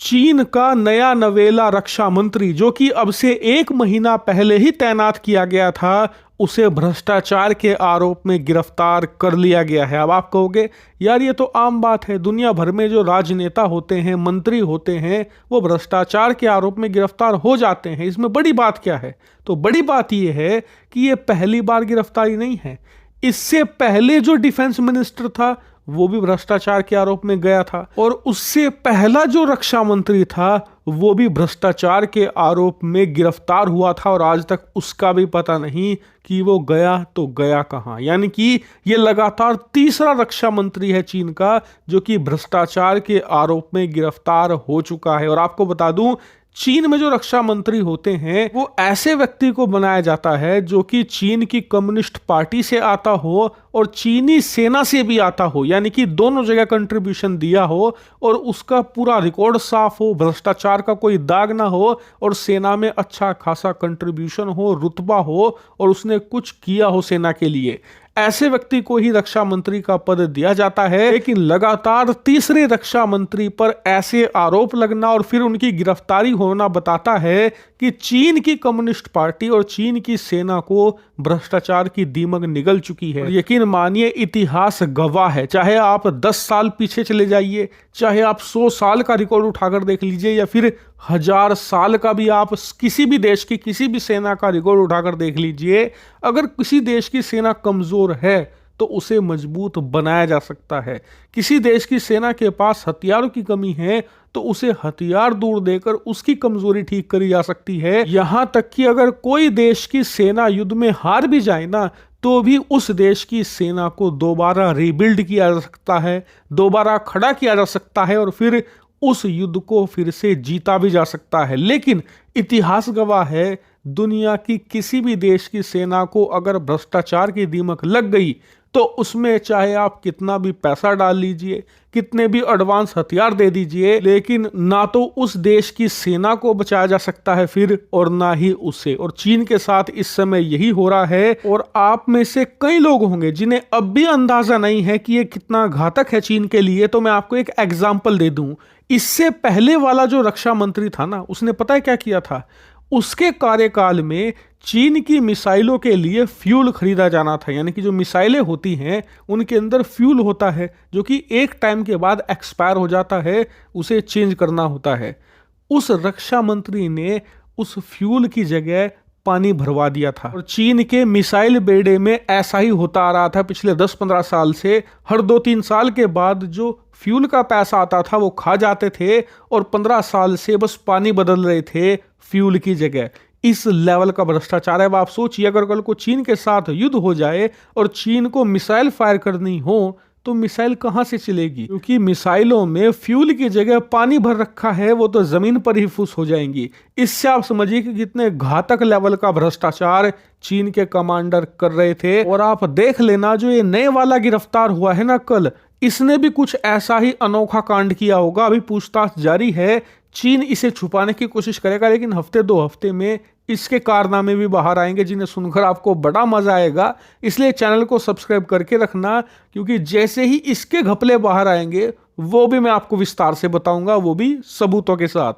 चीन का नया नवेला रक्षा मंत्री जो कि अब से 1 महीना पहले ही तैनात किया गया था, उसे भ्रष्टाचार के आरोप में गिरफ्तार कर लिया गया है। अब आप कहोगे यार ये तो आम बात है, दुनिया भर में जो राजनेता होते हैं, मंत्री होते हैं, वो भ्रष्टाचार के आरोप में गिरफ्तार हो जाते हैं, इसमें बड़ी बात क्या है? तो बड़ी बात ये है कि ये पहली बार गिरफ्तारी नहीं है। इससे पहले जो डिफेंस मिनिस्टर था वो भी भ्रष्टाचार के आरोप में गया था, और उससे पहला जो रक्षा मंत्री था वो भी भ्रष्टाचार के आरोप में गिरफ्तार हुआ था, और आज तक उसका भी पता नहीं कि वो गया तो गया कहां। यानी कि ये लगातार तीसरा रक्षा मंत्री है चीन का जो कि भ्रष्टाचार के आरोप में गिरफ्तार हो चुका है। और आपको बता दूं, चीन में जो रक्षा मंत्री होते हैं वो ऐसे व्यक्ति को बनाया जाता है जो कि चीन की कम्युनिस्ट पार्टी से आता हो और चीनी सेना से भी आता हो, यानी कि दोनों जगह कंट्रीब्यूशन दिया हो और उसका पूरा रिकॉर्ड साफ हो, भ्रष्टाचार का कोई दाग ना हो, और सेना में अच्छा खासा कंट्रीब्यूशन हो, रुतबा हो, और उसने कुछ किया हो सेना के लिए। ऐसे व्यक्ति को ही रक्षा मंत्री का पद दिया जाता है। लेकिन लगातार तीसरे रक्षा मंत्री पर ऐसे आरोप लगना और फिर उनकी गिरफ्तारी होना बताता है कि चीन की कम्युनिस्ट पार्टी और चीन की सेना को भ्रष्टाचार की दीमक निगल चुकी है। यकीन मानिए, इतिहास गवाह है। चाहे आप 10 साल पीछे चले जाइए, चाहे आप 100 साल का रिकॉर्ड उठाकर देख लीजिए, या फिर 1000 साल का भी आप किसी भी देश की किसी भी सेना का रिकॉर्ड उठाकर देख लीजिए, अगर किसी देश की सेना कमजोर है तो उसे मजबूत बनाया जा सकता है। किसी देश की सेना के पास हथियारों की कमी है तो उसे हथियार दूर देकर उसकी कमजोरी ठीक करी जा सकती है। यहां तक कि अगर कोई देश की सेना युद्ध में हार भी जाए ना, तो भी उस देश की सेना को दोबारा रिबिल्ड किया जा सकता है, दोबारा खड़ा किया जा सकता है, और फिर उस युद्ध को फिर से जीता भी जा सकता है। लेकिन इतिहास गवाह है, दुनिया की किसी भी देश की सेना को अगर भ्रष्टाचार की दीमक लग गई तो उसमें चाहे आप कितना भी पैसा डाल लीजिए, कितने भी एडवांस हथियार दे दीजिए, लेकिन ना तो उस देश की सेना को बचाया जा सकता है फिर, और ना ही उसे। और चीन के साथ इस समय यही हो रहा है। और आप में से कई लोग होंगे जिन्हें अब भी अंदाजा नहीं है कि ये कितना घातक है चीन के लिए। तो मैं आपको एक एग्जाम्पल दे दूं। इससे पहले वाला जो रक्षा मंत्री था ना, उसने पता है क्या किया था? उसके कार्यकाल में चीन की मिसाइलों के लिए फ्यूल खरीदा जाना था। यानी कि जो मिसाइलें होती हैं उनके अंदर फ्यूल होता है जो कि एक टाइम के बाद एक्सपायर हो जाता है, उसे चेंज करना होता है। उस रक्षा मंत्री ने उस फ्यूल की जगह पानी भरवा दिया था। और चीन के मिसाइल बेड़े में ऐसा ही होता आ रहा था पिछले 10-15 साल से। हर 2-3 साल के बाद जो फ्यूल का पैसा आता था वो खा जाते थे, और 15 साल से बस पानी बदल रहे थे फ्यूल की जगह। इस लेवल का भ्रष्टाचार है। अब आप सोचिए, अगर कल को चीन के साथ युद्ध हो जाए और चीन को मिसाइल फायर करनी हो तो मिसाइल कहां से चलेगी? क्योंकि मिसाइलों में फ्यूल की जगह पानी भर रखा है, वो तो जमीन पर ही फुस हो जाएंगी। इससे आप समझिए कि कितने घातक लेवल का भ्रष्टाचार चीन के कमांडर कर रहे थे। और आप देख लेना, जो ये नए वाला गिरफ्तार हुआ है ना कल, इसने भी कुछ ऐसा ही अनोखा कांड किया होगा। अभी पूछताछ जारी है। चीन इसे छुपाने की कोशिश करेगा, लेकिन हफ्ते 2 हफ्ते में इसके कारनामे भी बाहर आएंगे जिन्हें सुनकर आपको बड़ा मजा आएगा। इसलिए चैनल को सब्सक्राइब करके रखना, क्योंकि जैसे ही इसके घपले बाहर आएंगे वो भी मैं आपको विस्तार से बताऊंगा, वो भी सबूतों के साथ।